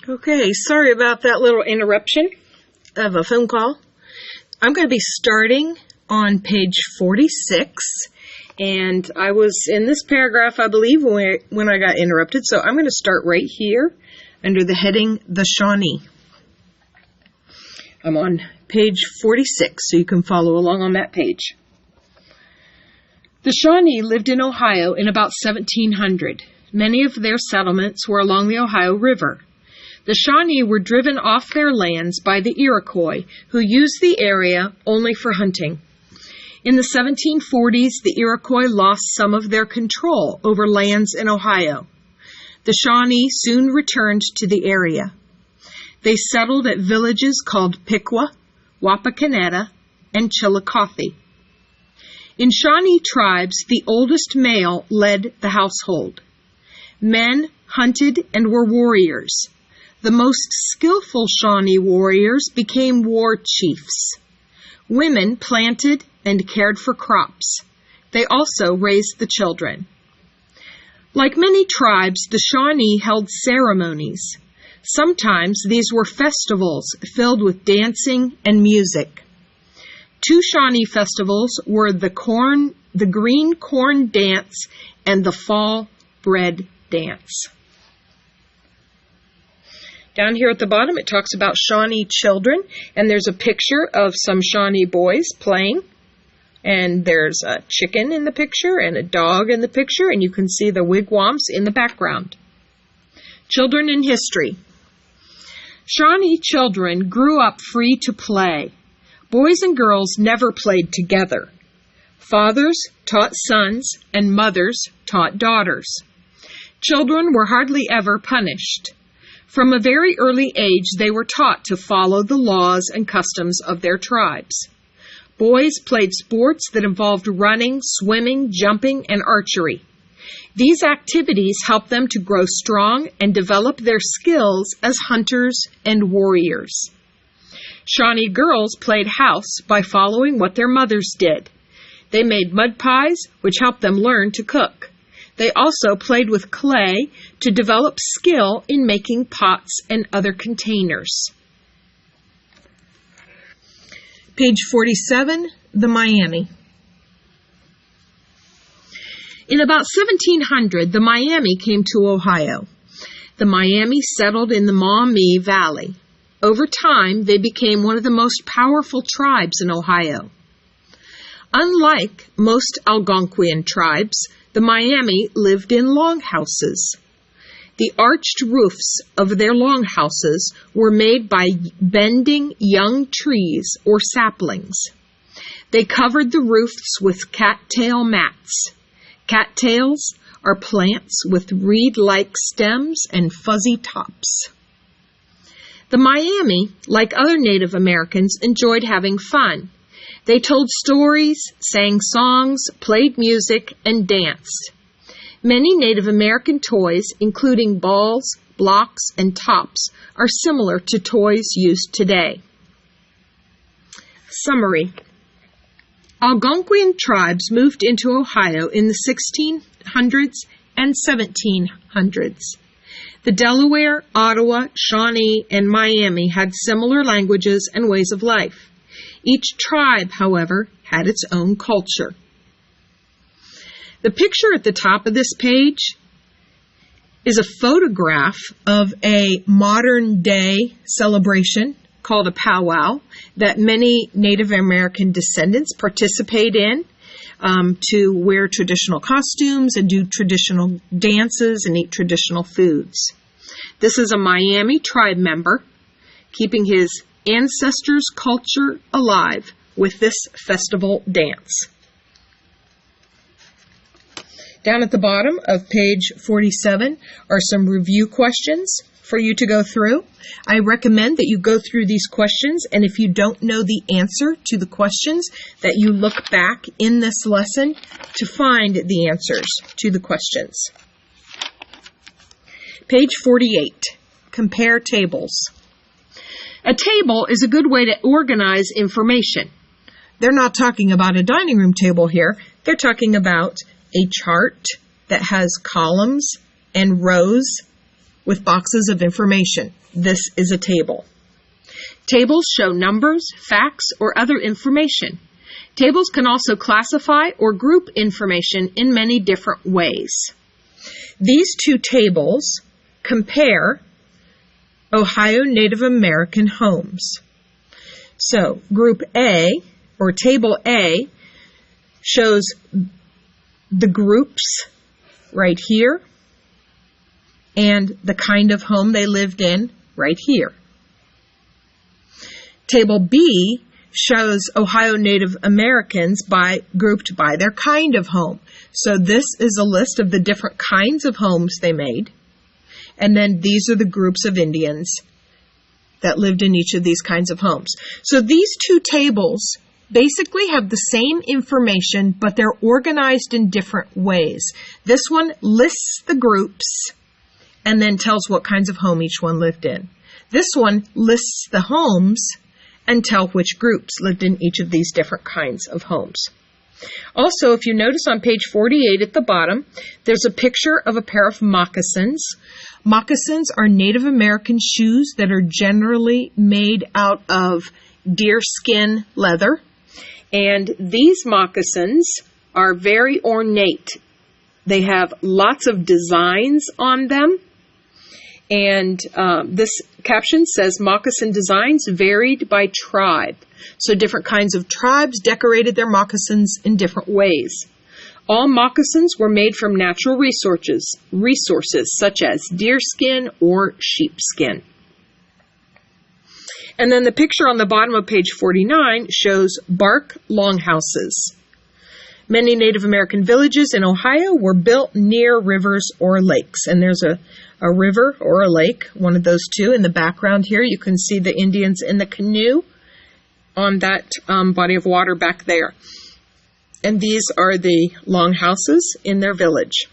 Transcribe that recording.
Okay, sorry about that little interruption of a phone call. I'm going to be starting on page 46, and I was in this paragraph, I believe, when I got interrupted, so I'm going to start right here under the heading, The Shawnee. I'm on page 46, so you can follow along on that page. The Shawnee lived in Ohio in about 1700. Many of their settlements were along the Ohio River. The Shawnee were driven off their lands by the Iroquois, who used the area only for hunting. In the 1740s, the Iroquois lost some of their control over lands in Ohio. The Shawnee soon returned to the area. They settled at villages called Piqua, Wapakoneta, and Chillicothe. In Shawnee tribes, the oldest male led the household. Men hunted and were warriors. The most skillful Shawnee warriors became war chiefs. Women planted and cared for crops. They also raised the children. Like many tribes, the Shawnee held ceremonies. Sometimes these were festivals filled with dancing and music. Two Shawnee festivals were the Green Corn Dance and the Fall Bread Dance. Down here at the bottom, it talks about Shawnee children, and there's a picture of some Shawnee boys playing, and there's a chicken in the picture and a dog in the picture, and you can see the wigwams in the background. Children in history. Shawnee children grew up free to play. Boys and girls never played together. Fathers taught sons, and mothers taught daughters. Children were hardly ever punished. From a very early age, they were taught to follow the laws and customs of their tribes. Boys played sports that involved running, swimming, jumping, and archery. These activities helped them to grow strong and develop their skills as hunters and warriors. Shawnee girls played house by following what their mothers did. They made mud pies, which helped them learn to cook. They also played with clay to develop skill in making pots and other containers. Page 47, the Miami. In about 1700, the Miami came to Ohio. The Miami settled in the Maumee Valley. Over time, they became one of the most powerful tribes in Ohio. Unlike most Algonquian tribes, the Miami lived in longhouses. The arched roofs of their longhouses were made by bending young trees or saplings. They covered the roofs with cattail mats. Cattails are plants with reed-like stems and fuzzy tops. The Miami, like other Native Americans, enjoyed having fun. They told stories, sang songs, played music, and danced. Many Native American toys, including balls, blocks, and tops, are similar to toys used today. Summary. Algonquian tribes moved into Ohio in the 1600s and 1700s. The Delaware, Ottawa, Shawnee, and Miami had similar languages and ways of life. Each tribe, however, had its own culture. The picture at the top of this page is a photograph of a modern-day celebration called a powwow that many Native American descendants participate in to wear traditional costumes and do traditional dances and eat traditional foods. This is a Miami tribe member keeping his ancestors' culture alive with this festival dance. Down at the bottom of page 47 are some review questions for you to go through. I recommend that you go through these questions, and if you don't know the answer to the questions, that you look back in this lesson to find the answers to the questions. Page 48, compare tables. A table is a good way to organize information. They're not talking about a dining room table here. They're talking about a chart, that has columns and rows with boxes of information. This is a table. Tables show numbers, facts, or other information. Tables can also classify or group information in many different ways. These two tables compare Ohio Native American homes. So, Group A, or Table A, shows the groups right here and the kind of home they lived in right here. Table B shows Ohio Native Americans grouped by their kind of home. So this is a list of the different kinds of homes they made. And then these are the groups of Indians that lived in each of these kinds of homes. So these two tables basically have the same information, but they're organized in different ways. This one lists the groups and then tells what kinds of home each one lived in. This one lists the homes and tell which groups lived in each of these different kinds of homes. Also, if you notice on page 48 at the bottom, there's a picture of a pair of moccasins. Moccasins are Native American shoes that are generally made out of deerskin leather. And these moccasins are very ornate. They have lots of designs on them. And this caption says moccasin designs varied by tribe. So different kinds of tribes decorated their moccasins in different ways. All moccasins were made from natural resources such as deerskin or sheepskin. And then the picture on the bottom of page 49 shows bark longhouses. Many Native American villages in Ohio were built near rivers or lakes. And there's a river or a lake, one of those two. In the background here, you can see the Indians in the canoe on that body of water back there. And these are the longhouses in their village.